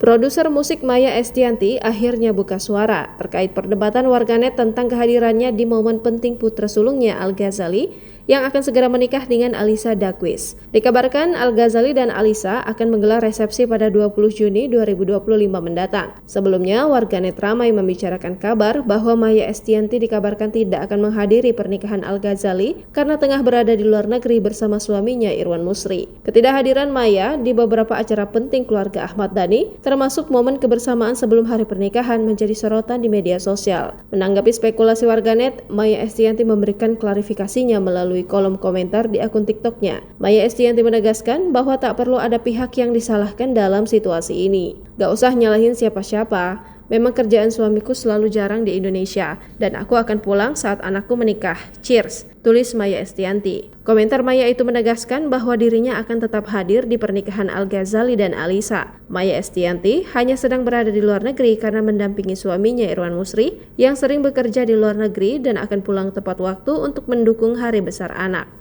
Produser musik Maya Estianty akhirnya buka suara terkait perdebatan warganet tentang kehadirannya di momen penting putra sulungnya Al-Ghazali yang akan segera menikah dengan Alyssa Daquis. Dikabarkan Al-Ghazali dan Alyssa akan menggelar resepsi pada 20 Juni 2025 mendatang. Sebelumnya, warganet ramai membicarakan kabar bahwa Maya Estianty dikabarkan tidak akan menghadiri pernikahan Al-Ghazali karena tengah berada di luar negeri bersama suaminya Irwan Musri. Ketidakhadiran Maya di beberapa acara penting keluarga Ahmad Dhani, termasuk momen kebersamaan sebelum hari pernikahan, menjadi sorotan di media sosial. Menanggapi spekulasi warganet, Maya Estianty memberikan klarifikasinya melalui kolom komentar di akun TikToknya. Maya Estianty menegaskan bahwa tak perlu ada pihak yang disalahkan dalam situasi ini. Gak usah nyalahin siapa-siapa. Memang kerjaan suamiku selalu jarang di Indonesia, dan aku akan pulang saat anakku menikah. Cheers, tulis Maya Estianty. Komentar Maya itu menegaskan bahwa dirinya akan tetap hadir di pernikahan Al-Ghazali dan Alyssa. Maya Estianty hanya sedang berada di luar negeri karena mendampingi suaminya Irwan Musri yang sering bekerja di luar negeri dan akan pulang tepat waktu untuk mendukung hari besar anak.